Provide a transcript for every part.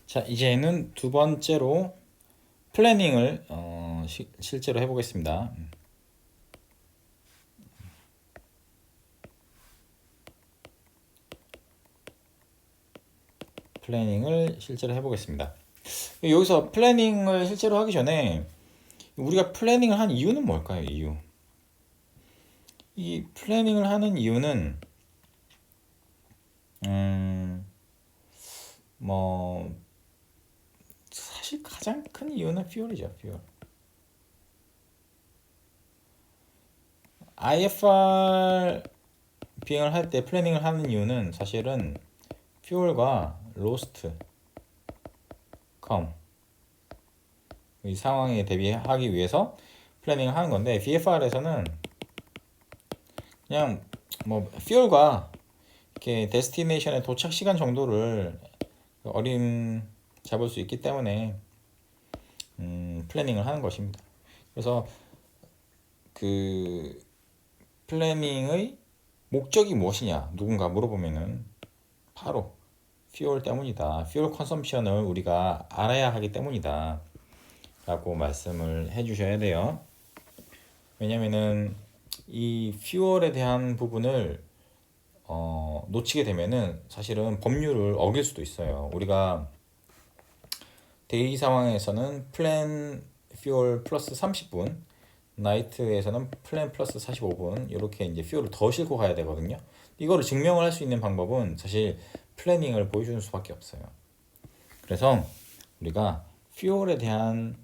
자, 이제는 두 번째로 플래닝을 실제로 해보겠습니다. 플래닝을 실제로 해보겠습니다. 여기서 플래닝을 실제로 하기 전에 우리가 플래닝을 한 이유는 뭘까요? 이 플래닝을 하는 이유는 뭐 사실 가장 큰 이유는 퓨얼이죠. 퓨얼. IFR 비행을 할 때 플래닝을 하는 이유는 사실은 퓨얼과 로스트, 컴 이 상황에 대비하기 위해서 플래닝을 하는 건데, VFR에서는 그냥 뭐 퓨얼과 이렇게 데스티네이션의 도착 시간 정도를 어림 잡을 수 있기 때문에 플래닝을 하는 것입니다. 그래서 그 플래닝의 목적이 무엇이냐 누군가 물어보면은 바로 퓨얼 때문이다. 퓨얼 컨섬션을 우리가 알아야 하기 때문이다 라고 말씀을 해 주셔야 돼요. 왜냐면은 이 퓨얼에 대한 부분을 놓치게 되면은 사실은 법률을 어길 수도 있어요. 우리가 데이 상황에서는 플랜 퓨얼 플러스 30분, 나이트에서는 플랜 플러스 45분 이렇게 이제 퓨얼을 더 싣고 가야 되거든요. 이거를 증명을 할 수 있는 방법은 사실 플래닝을 보여주는 수밖에 없어요. 그래서 우리가 퓨얼에 대한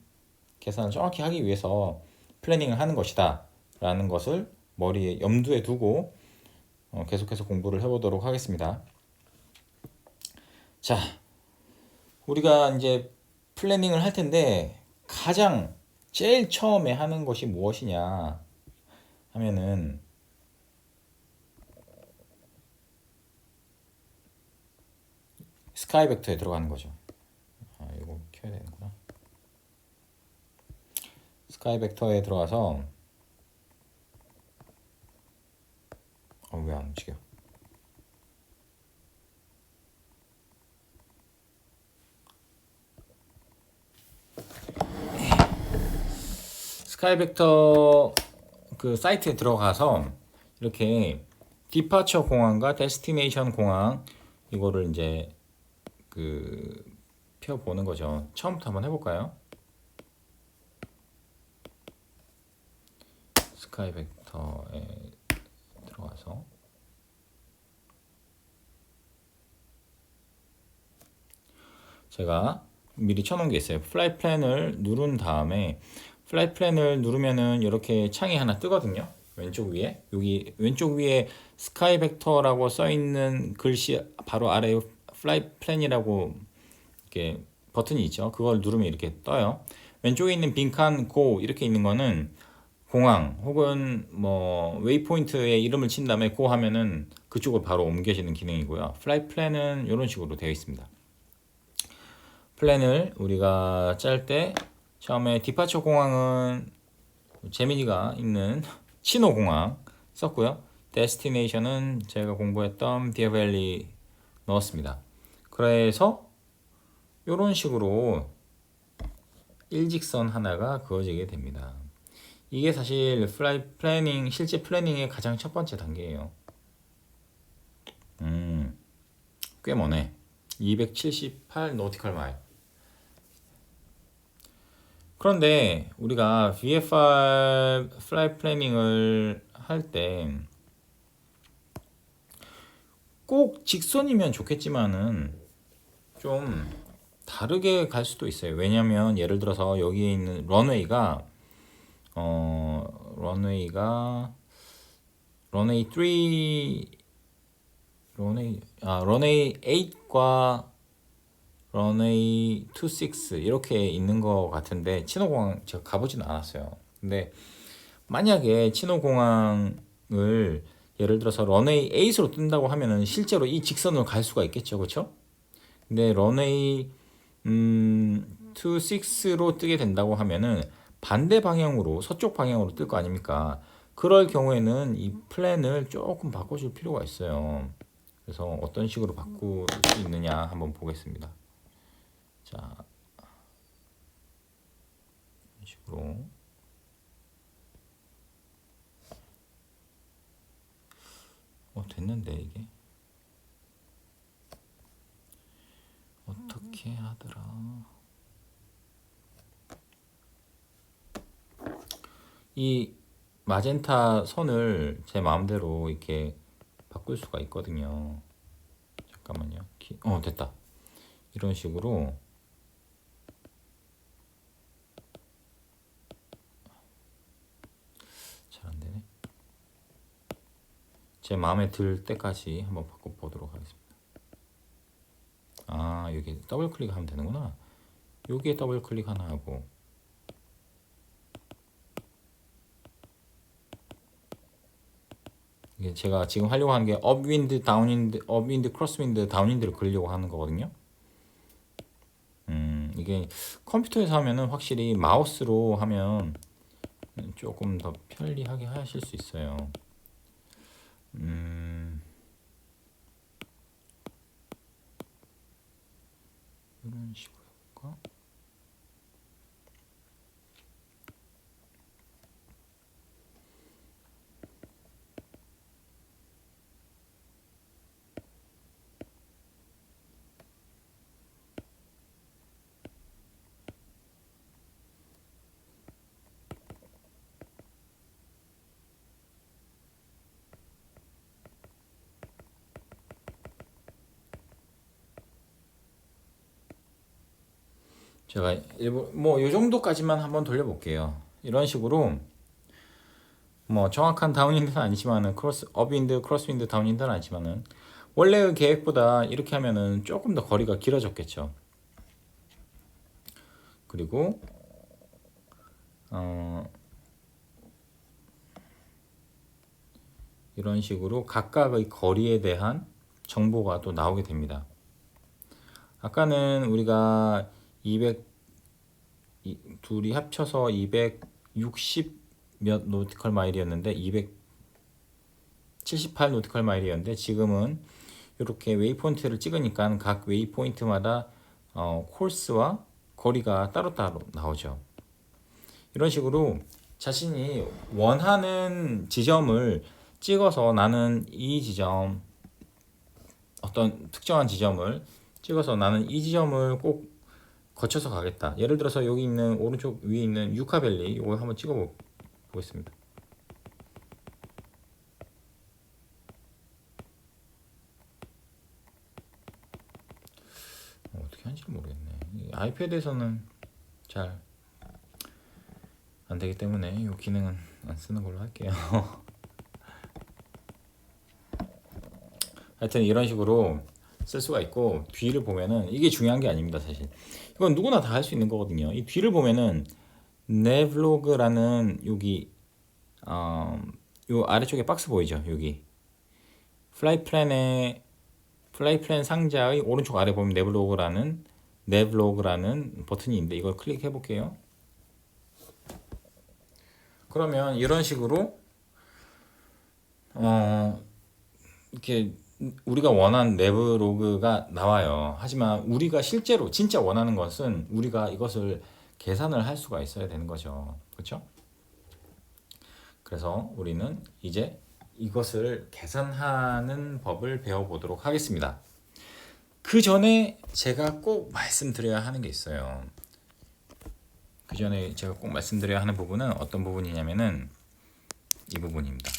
계산을 정확히 하기 위해서 플래닝을 하는 것이다 라는 것을 머리에 염두에 두고 계속해서 공부를 해보도록 하겠습니다. 자, 우리가 이제 플래닝을 할 텐데 가장 제일 처음에 하는 것이 무엇이냐 하면은 스카이 벡터에 들어가는 거죠. 이거 켜야 되는구나. 스카이 벡터에 들어가서 왜 안 움직여? 스카이 벡터 그 사이트에 들어가서 이렇게 디파처 공항과 데스티네이션 공항 이거를 이제 그 펴보는 거죠. 처음부터 한번 해볼까요? 스카이 벡터에 들어가서 제가 미리 쳐놓은 게 있어요. 플라이 플랜을 누른 다음에 플라이 플랜을 누르면은 이렇게 창이 하나 뜨거든요. 왼쪽 위에 여기 왼쪽 위에 스카이 벡터라고 써 있는 글씨 바로 아래에 플라이 플랜이라고 이렇게 버튼이 있죠. 그걸 누르면 이렇게 떠요. 왼쪽에 있는 빈칸 고 이렇게 있는 거는 공항 혹은 뭐 웨이포인트에 이름을 친 다음에 고 하면은 그쪽으로 바로 옮겨지는 기능이고요. 플라이 플랜은 이런 식으로 되어 있습니다. 플랜을 우리가 짤 때 처음에 디파처 공항은 재민이가 있는 치노 공항 썼고요. 데스티네이션은 제가 공부했던 디아밸리 넣었습니다. 그래서 이런 식으로 일직선 하나가 그어지게 됩니다. 이게 사실 플라이 플래닝 실제 플래닝의 가장 첫 번째 단계예요. 꽤 머네. 278 노티컬 마일. 그런데 우리가 VFR 플라이 플래닝을 할 때 꼭 직선이면 좋겠지만은 좀 다르게 갈 수도 있어요. 왜냐면 예를 들어서 여기에 있는 런웨이가 런웨이 3 런웨이 8과 런웨이 26 이렇게 있는 것 같은데 치노공항 제가 가보지는 않았어요. 근데 만약에 치노공항을 예를 들어서 런웨이 8으로 뜬다고 하면은 실제로 이 직선으로 갈 수가 있겠죠, 그렇죠? 근데 런웨이 26로 뜨게 된다고 하면은 반대 방향으로 서쪽 방향으로 뜰 거 아닙니까? 그럴 경우에는 이 플랜을 조금 바꿔줄 필요가 있어요. 그래서 어떤 식으로 바꿀 수 있느냐 한번 보겠습니다. 자, 이런 식으로 됐는데 이게 어떻게 하더라? 이 마젠타 선을 제 마음대로 이렇게 바꿀 수가 있거든요. 잠깐만요. 됐다. 이런 식으로 잘 안 되네. 제 마음에 들 때까지 한번 바꿔보도록 하겠습니다. 여기 더블 클릭하면 되는구나. 여기에 더블 클릭 하나 하고 이게 제가 지금 하려고 하는 게 업윈드, 다운윈드, 업윈드, 크로스윈드, 다운윈드를 그리려고 하는 거거든요. 이게 컴퓨터에서 하면은 확실히 마우스로 하면 조금 더 편리하게 하실 수 있어요. 이런 식으로 해볼까? 제가 일부 이 정도까지만 한번 돌려볼게요. 이런 식으로 정확한 다운윈드는 아니지만은 업윈드, 크로스윈드, 다운윈드는 아니지만은 원래의 계획보다 이렇게 하면은 조금 더 거리가 길어졌겠죠. 그리고 이런 식으로 각각의 거리에 대한 정보가 또 나오게 됩니다. 아까는 우리가 200 둘이 합쳐서 260 몇 노티컬 마일이었는데 278 노티컬 마일이었는데 지금은 이렇게 웨이포인트를 찍으니까 각 웨이포인트마다 코스와 거리가 따로따로 나오죠. 이런 식으로 자신이 원하는 지점을 찍어서 나는 이 지점, 어떤 특정한 지점을 찍어서 나는 이 지점을 꼭 거쳐서 가겠다. 예를 들어서 여기 있는 오른쪽 위에 있는 유카밸리 이걸 한번 찍어 보겠습니다. 어떻게 하는지 모르겠네. 아이패드에서는 잘 안 되기 때문에 이 기능은 안 쓰는 걸로 할게요. 하여튼 이런 식으로 쓸 수가 있고, 뒤를 보면은 이게 중요한 게 아닙니다. 사실 이건 누구나 다 할 수 있는 거거든요. 이 뒤를 보면은 네블로그라는 여기 요 아래쪽에 박스 보이죠? 여기 플라이 플랜 상자의 오른쪽 아래 보면 네블로그라는 버튼이 있는데 이걸 클릭해 볼게요. 그러면 이런 식으로 이렇게 우리가 원하는 네블로그가 나와요. 하지만 우리가 실제로 진짜 원하는 것은 우리가 이것을 계산을 할 수가 있어야 되는 거죠. 그렇죠? 그래서 우리는 이제 이것을 계산하는 법을 배워보도록 하겠습니다. 그 전에 제가 꼭 말씀드려야 하는 게 있어요. 그 전에 제가 꼭 말씀드려야 하는 부분은 어떤 부분이냐면은 이 부분입니다.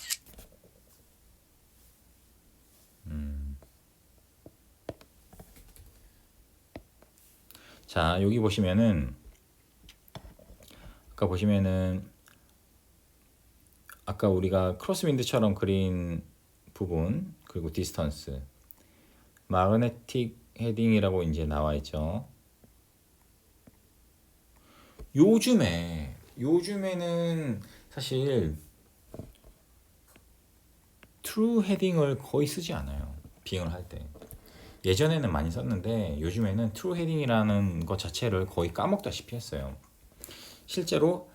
자, 여기 보시면은 아까 우리가 크로스윈드처럼 그린 부분, 그리고 디스턴스, 마그네틱 헤딩이라고 이제 나와 있죠. 요즘에는 사실 트루 헤딩을 거의 쓰지 않아요. 빙을 할 때. 예전에는 많이 썼는데 요즘에는 트루 헤딩이라는 것 자체를 거의 까먹다시피 했어요. 실제로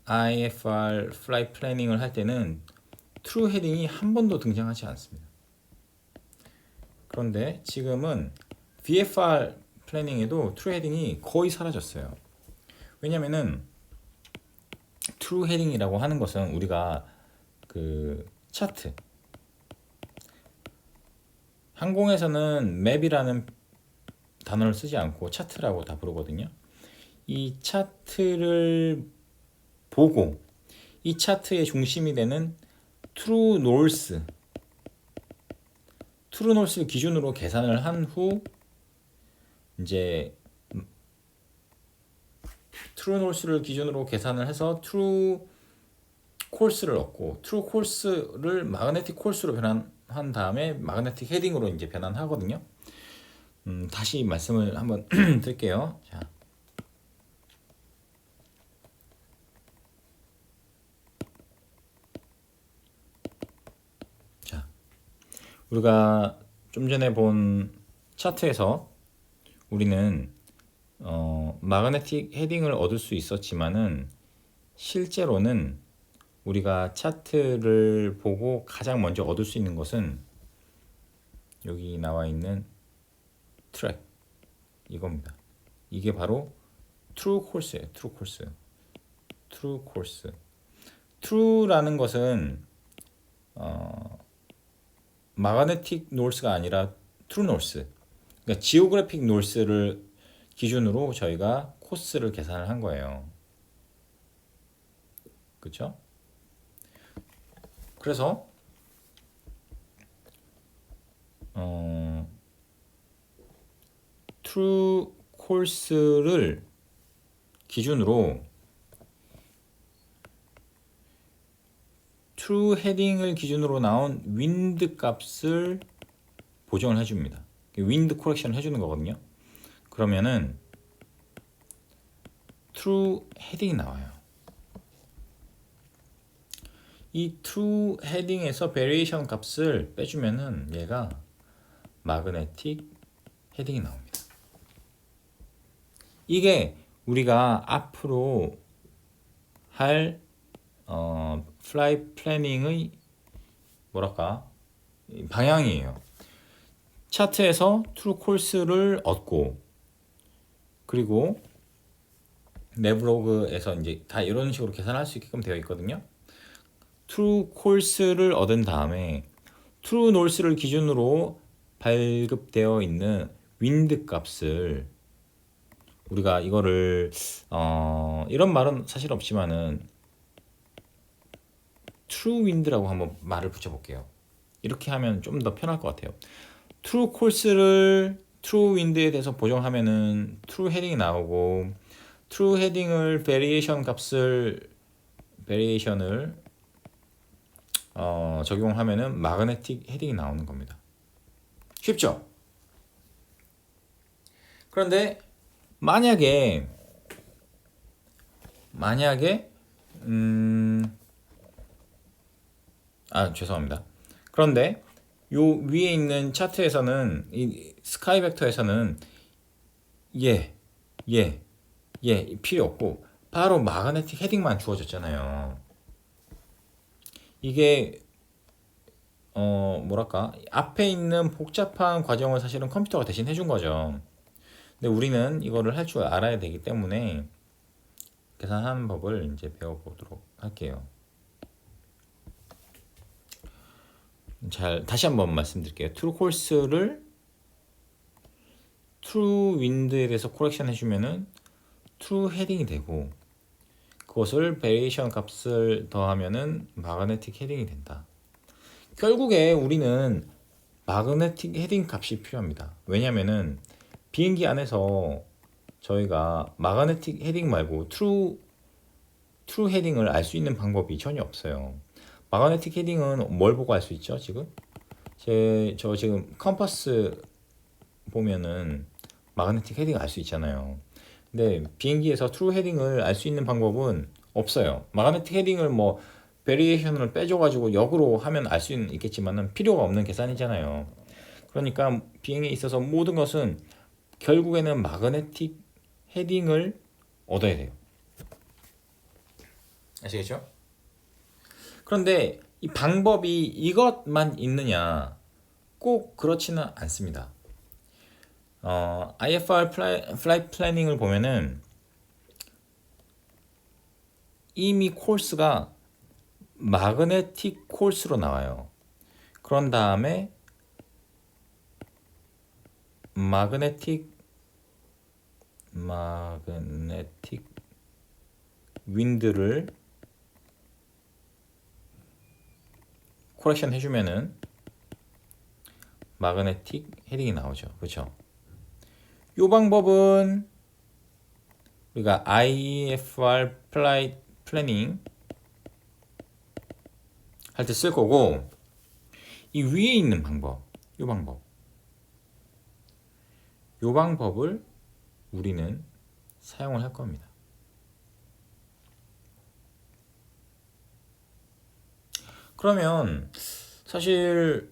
IFR 플라이 플래닝을 할 때는 트루 헤딩이 한 번도 등장하지 않습니다. 그런데 지금은 VFR 플래닝에도 트루 헤딩이 거의 사라졌어요. 왜냐면은 트루 헤딩이라고 하는 것은 우리가 그 차트, 항공에서는 맵이라는 단어를 쓰지 않고 차트라고 다 부르거든요. 이 차트를 보고 이 차트의 중심이 되는 트루 노스를 기준으로 계산을 한 후 이제 트루 노스를 기준으로 계산을 해서 트루 콜스를 얻고 트루 콜스를 마그네틱 콜스로 변환한 다음에 마그네틱 헤딩으로 이제 변환하거든요. 다시 말씀을 한번 드릴게요. 자, 우리가 좀 전에 본 차트에서 우리는 마그네틱 헤딩을 얻을 수 있었지만은 실제로는 우리가 차트를 보고 가장 먼저 얻을 수 있는 것은 여기 나와 있는 트랙 이겁니다. 이게 바로 트루 콜스예요. 트루 콜스. 트루라는 것은 마그네틱 노스가 아니라 트루 노스. 그러니까 지오그래픽 노스를 기준으로 저희가 코스를 계산을 한 거예요. 그렇죠? 그래서 트루 콜스를 기준으로 트루 헤딩을 기준으로 나온 윈드 값을 보정을 해줍니다. 윈드 코렉션을 해주는 거거든요. 그러면은 트루 헤딩이 나와요. 이 트루 헤딩에서 베리에이션 값을 빼주면은 얘가 마그네틱 헤딩이 나옵니다. 이게 우리가 앞으로 할 플라이 플래닝의 뭐랄까 방향이에요. 차트에서 트루 콜스를 얻고 그리고 네블로그에서 이제 다 이런 식으로 계산할 수 있게끔 되어 있거든요. 트루 콜스를 얻은 다음에 트루 노스를 기준으로 발급되어 있는 윈드 값을 우리가 이거를 이런 말은 사실 없지만은 트루 윈드라고 한번 말을 붙여볼게요. 이렇게 하면 좀 더 편할 것 같아요. 트루 콜스를 트루 윈드에 대해서 보정하면은 트루 헤딩이 나오고 트루 헤딩을 베리에이션을 적용하면은 마그네틱 헤딩이 나오는 겁니다. 쉽죠? 그런데 만약에 죄송합니다. 그런데 요 위에 있는 차트에서는 이 스카이 벡터에서는 필요 없고 바로 마그네틱 헤딩만 주어졌잖아요. 이게 뭐랄까 앞에 있는 복잡한 과정을 사실은 컴퓨터가 대신 해준 거죠. 근데 우리는 이거를 할 줄 알아야 되기 때문에 계산하는 법을 이제 배워보도록 할게요. 다시 한번 말씀드릴게요. 트루 콜스를 트루 윈드에 대해서 코렉션 해주면은 트루 헤딩이 되고 그것을 베리에이션 값을 더하면은 마그네틱 헤딩이 된다. 결국에 우리는 마그네틱 헤딩 값이 필요합니다. 왜냐면은 비행기 안에서 저희가 마그네틱 헤딩 말고 트루 헤딩을 알 수 있는 방법이 전혀 없어요. 마그네틱 헤딩은 뭘 보고 알 수 있죠? 지금 저 지금 컴퍼스 보면은 마그네틱 헤딩 알 수 있잖아요. 근데 비행기에서 트루 헤딩을 알 수 있는 방법은 없어요. 마그네틱 헤딩을 뭐 베리에이션을 빼줘가지고 역으로 하면 알 수 있겠지만은 필요가 없는 계산이잖아요. 그러니까 비행에 있어서 모든 것은 결국에는 마그네틱 헤딩을 얻어야 돼요. 아시겠죠? 그런데 이 방법이 이것만 있느냐? 꼭 그렇지는 않습니다. IFR 플라이트 플래닝을 보면은 이미 코스가 마그네틱 코스로 나와요. 그런 다음에 마그네틱 윈드를 코렉션 해주면은 마그네틱 헤딩이 나오죠. 그렇죠? 이 방법은 우리가 IFR 플라이트 플래닝 할 때 쓸 거고, 이 위에 있는 방법, 이 방법을 우리는 사용을 할 겁니다. 그러면 사실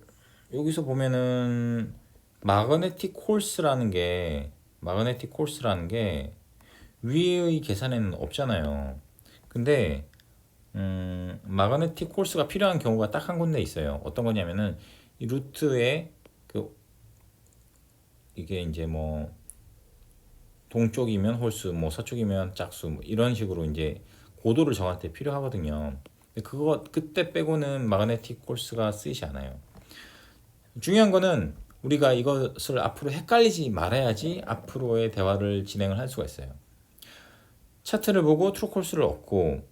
여기서 보면은 마그네틱 콜스라는 게 위의 계산에는 없잖아요. 근데 마그네틱 콜스가 필요한 경우가 딱 한 군데 있어요. 어떤 거냐면은 이 루트에 이게 이제 뭐 동쪽이면 홀수, 뭐 서쪽이면 짝수, 뭐 이런 식으로 이제 고도를 정할 때 필요하거든요. 그때 빼고는 마그네틱 콜스가 쓰이지 않아요. 중요한 거는 우리가 이것을 앞으로 헷갈리지 말아야지 앞으로의 대화를 진행을 할 수가 있어요. 차트를 보고 트루 콜스를 얻고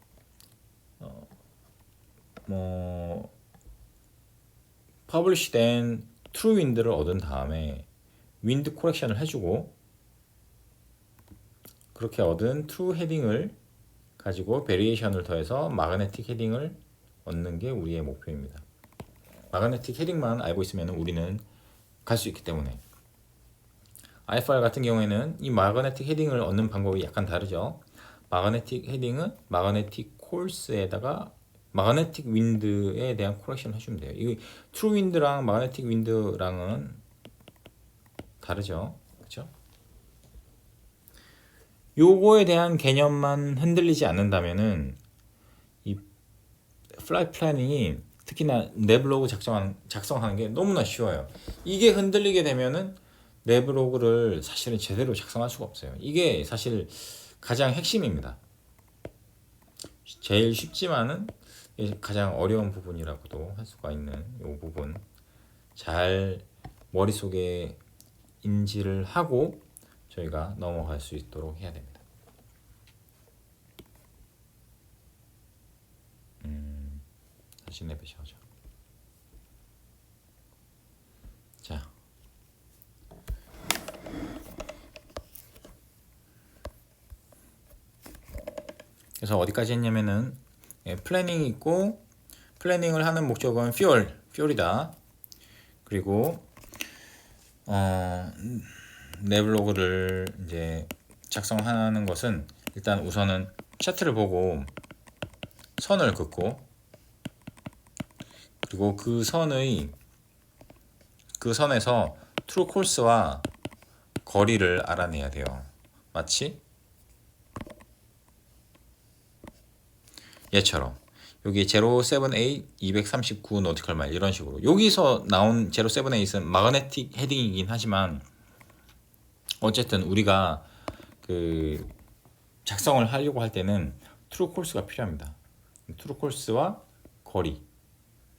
퍼블리시 된 트루 윈드를 얻은 다음에 윈드 코렉션을 해주고, 그렇게 얻은 트루 헤딩을 가지고 베리에이션을 더해서 마그네틱 헤딩을 얻는 게 우리의 목표입니다. 마그네틱 헤딩만 알고 있으면 우리는 갈 수 있기 때문에. IFR 같은 경우에는 이 마그네틱 헤딩을 얻는 방법이 약간 다르죠. 마그네틱 헤딩은 마그네틱 콜스에다가 마그네틱 윈드에 대한 코렉션 해주면 돼요. 이 트루 윈드랑 마그네틱 윈드랑은 다르죠. 그렇죠? 요거에 대한 개념만 흔들리지 않는다면은 이 플라이트 플래닝이 특히나 내블로그 작성하는 게 너무나 쉬워요. 이게 흔들리게 되면은 내블로그를 사실은 제대로 작성할 수가 없어요. 이게 사실 가장 핵심입니다. 제일 쉽지만은 가장 어려운 부분이라고도 할 수가 있는 이 부분 잘 머릿속에 인지를 하고 저희가 넘어갈 수 있도록 해야 됩니다. 다시 내보셔죠. 자, 그래서 어디까지 했냐면은 플래닝이 있고, 플래닝을 하는 목적은 퓨얼이다. 그리고 내블로그를 이제 작성하는 것은 일단 우선은 차트를 보고 선을 긋고, 그리고 그 선에서 트루 콜스와 거리를 알아내야 돼요. 마치 얘처럼 여기 078 239 노티컬 마일 이런 식으로, 여기서 나온 078은 마그네틱 헤딩이긴 하지만 어쨌든 우리가 그 작성을 하려고 할 때는 트루 콜스가 필요합니다. 트루 콜스와 거리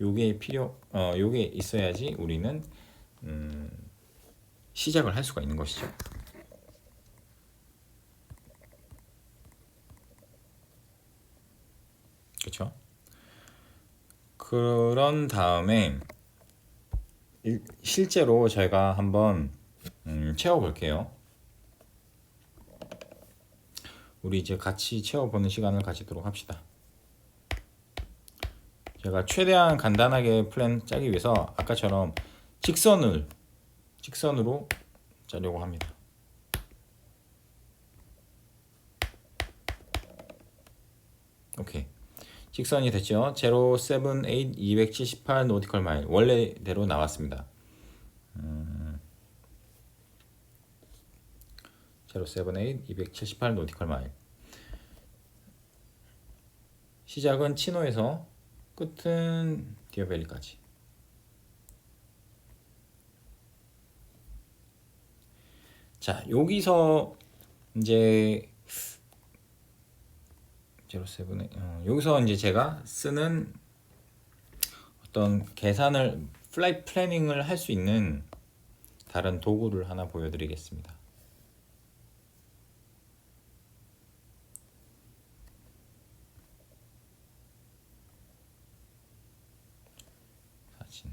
요게 있어야지 우리는 시작을 할 수가 있는 것이죠. 그렇죠? 그런 다음에 실제로 저희가 한번 채워볼게요. 우리 이제 같이 채워보는 시간을 가지도록 합시다. 제가 최대한 간단하게 플랜 짜기 위해서 아까처럼 직선으로 짜려고 합니다. 오케이. 직선이 됐죠. 078 278 노티컬 마일 원래대로 나왔습니다. 078 278 노티컬 마일. 시작은 치노에서 끝은 디어밸리까지. 자, 여기서 이제 07에 여기서 이제 제가 쓰는 어떤 계산을 플라이트 플래닝을 할 수 있는 다른 도구를 하나 보여드리겠습니다. 사진.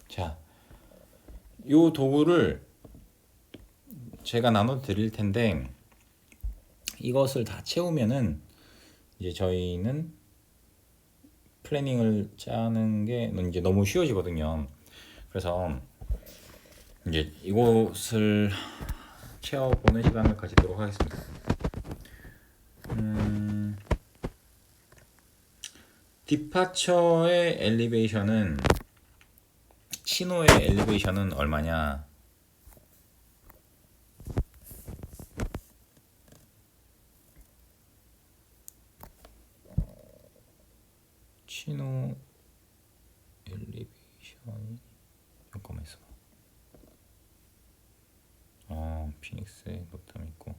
자, 요 도구를 제가 나눠 드릴 텐데 이것을 다 채우면은 이제 저희는 플래닝을 짜는 게 이제 너무 쉬워지거든요. 그래서 이제 이곳을 채워보는 시간을 가지도록 하겠습니다. 디파처의 엘리베이션은 신호의 엘리베이션은 얼마냐? 신호 엘리베이션이 잠깐만 있어. 피닉스에 노탐 있고.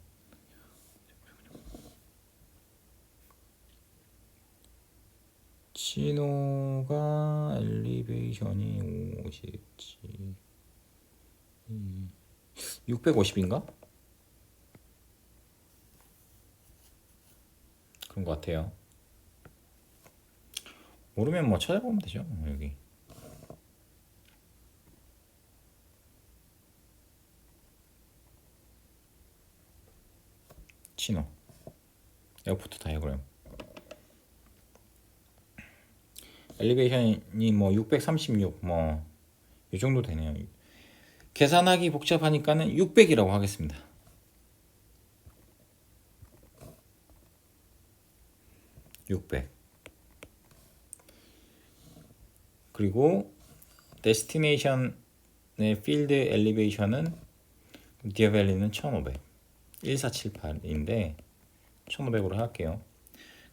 신호가 엘리베이션이 50지 650인가? 그런 것 같아요. 모르면 뭐 찾아보면 되죠. 여기 신호 에어포트 다이어그램 엘리베이션이 뭐 636 뭐 이 정도 되네요. 계산하기 복잡하니까는 600이라고 하겠습니다. 600. 그리고 데스티네이션의 필드 엘리베이션은 디어밸리는 1500. 1478인데 1500으로 할게요.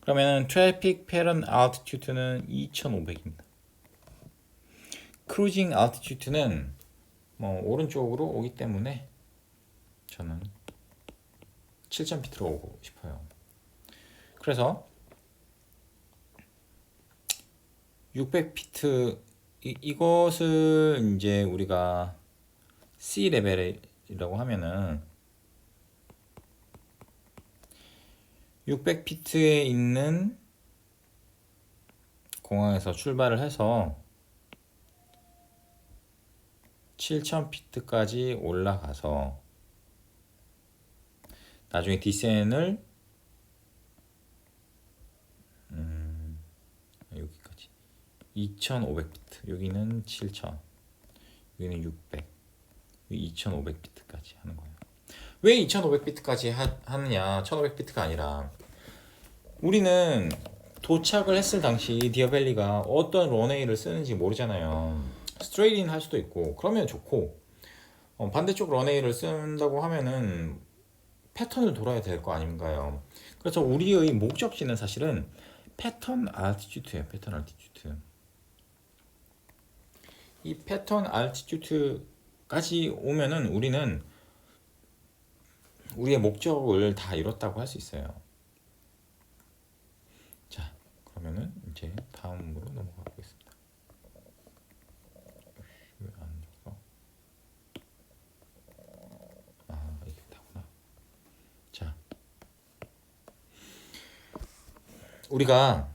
그러면 트래픽 패런 알티튜드는 2500입니다. 크루징 알티튜드는 뭐 오른쪽으로 오기 때문에 저는 7000피트로 오고 싶어요. 그래서 600피트 이것을 이제 우리가 C 레벨이라고 하면은 600피트에 있는 공항에서 출발을 해서 7000피트까지 올라가서 나중에 디센을 여기까지 2500피트 여기는 7000 여기는 600 2500피트까지 하는 거예요. 왜 2500피트까지 하느냐 1500피트가 아니라 우리는 도착을 했을 당시 디어밸리가 어떤 런웨이를 쓰는지 모르잖아요. 스트레이트인 할 수도 있고 그러면 좋고 반대쪽 런웨이를 쓴다고 하면은 패턴을 돌아야 될 거 아닌가요? 그래서 우리의 목적지는 사실은 패턴 알티튜드예요. 패턴 알티튜드. 이 패턴 알티튜드까지 오면은 우리는 우리의 목적을 다 이뤘다고 할 수 있어요. 자, 그러면은 이제 다음으로 넘어가 보겠습니다. 왜 안 적어? 이게 다구나. 자, 우리가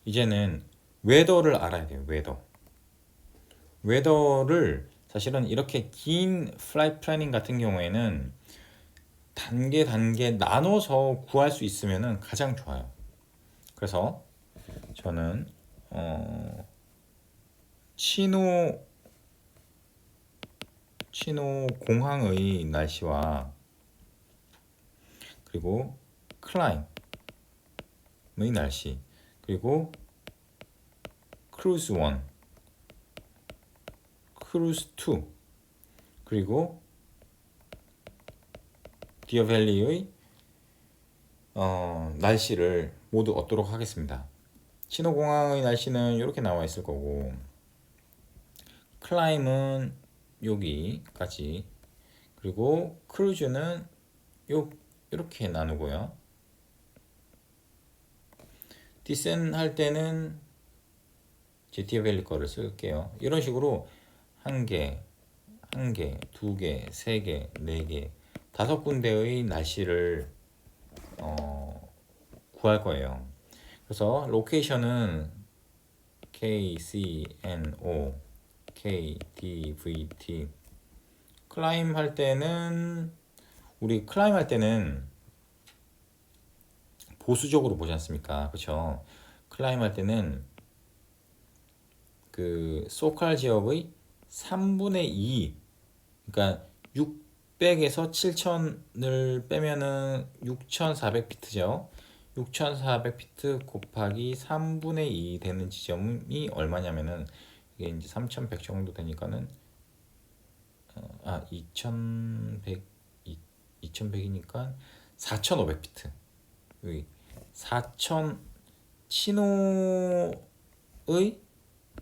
이제는 웨더를 알아야 돼요. 웨더를 사실은 이렇게 긴 플라이트 플래닝 같은 경우에는 단계 나눠서 구할 수 있으면 가장 좋아요. 그래서 저는 신호 치노 공항의 날씨와 그리고 클라임의 날씨 그리고 크루즈 1, 크루즈 2 그리고 디어밸리의 날씨를 모두 얻도록 하겠습니다. 치노 공항의 날씨는 이렇게 나와 있을 거고 클라임은 여기까지 그리고 크루즈는 이렇게 나누고요. 디센 할 때는 제 디어밸리 거를 쓸게요. 이런 식으로 한 개, 두 개, 세 개, 네 개, 5군데의 날씨를 구할 거예요. 그래서 로케이션은 KCNO, KDVT. 클라임 할 때는 우리 클라임 할 때는 보수적으로 보지 않습니까? 그렇죠? 클라임 할 때는 그 소칼 지역의 3분의 2, 그러니까 600에서 7000을 빼면은 6400피트죠. 6400피트 곱하기 3분의 2 되는 지점이 얼마냐면은 이게 이제 3100 정도 되니까는 2100이니까 4500피트. 여기 4000 치노의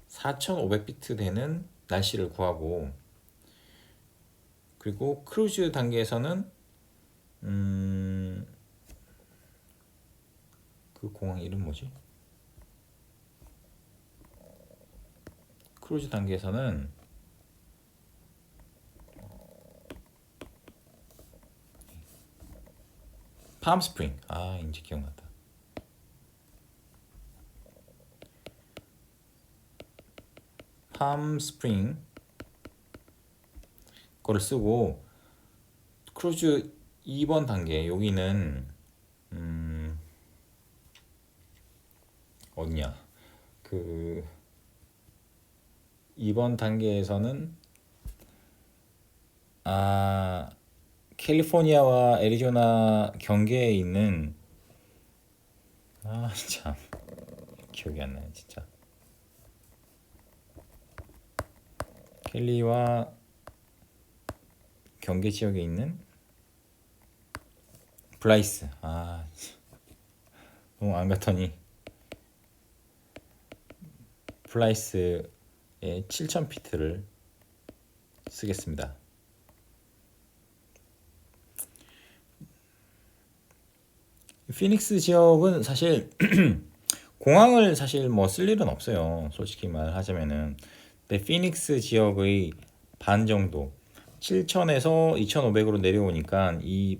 4500피트 되는 날씨를 구하고 그리고 크루즈 단계에서는 그 공항 이름 뭐지? 크루즈 단계에서는 팜스프링. 이제 기억났다. 팜스프링 거를 쓰고 크루즈 2번 단계 여기는 어디냐? 그 2번 단계에서는 캘리포니아와 애리조나 경계에 있는 참 기억이 안 나요 진짜. 캘리와 경계 지역에 있는 블라이스. 너무 안 갔더니 블라이스의 7000피트를 쓰겠습니다. 피닉스 지역은 사실 공항을 사실 뭐 쓸 일은 없어요. 솔직히 말하자면은. 근데 피닉스 지역의 반 정도 7000에서 2500으로 내려오니까 이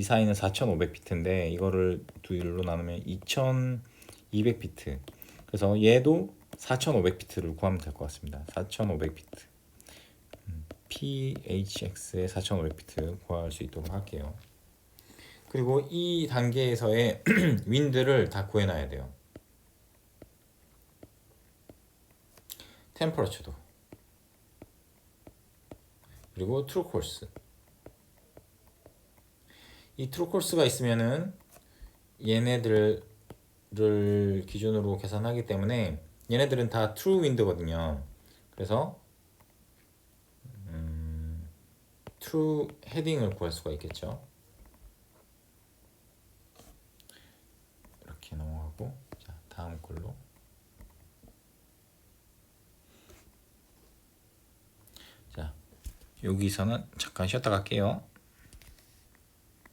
사이는 4500피트인데 이거를 둘로 나누면 2200피트. 그래서 얘도 4500피트를 구하면 될 것 같습니다. 4500피트. PHX의 4500피트 구할 수 있도록 할게요. 그리고 이 단계에서의 윈드를 다 구해놔야 돼요. 템퍼러처도 그리고 트루 코스. 이 트루 코스가 있으면은 얘네들을 기준으로 계산하기 때문에 얘네들은 다 트루 윈드거든요. 그래서 트루 헤딩을 구할 수가 있겠죠. 이렇게 넘어가고 자 다음 걸로 자 여기서는 잠깐 쉬었다 갈게요.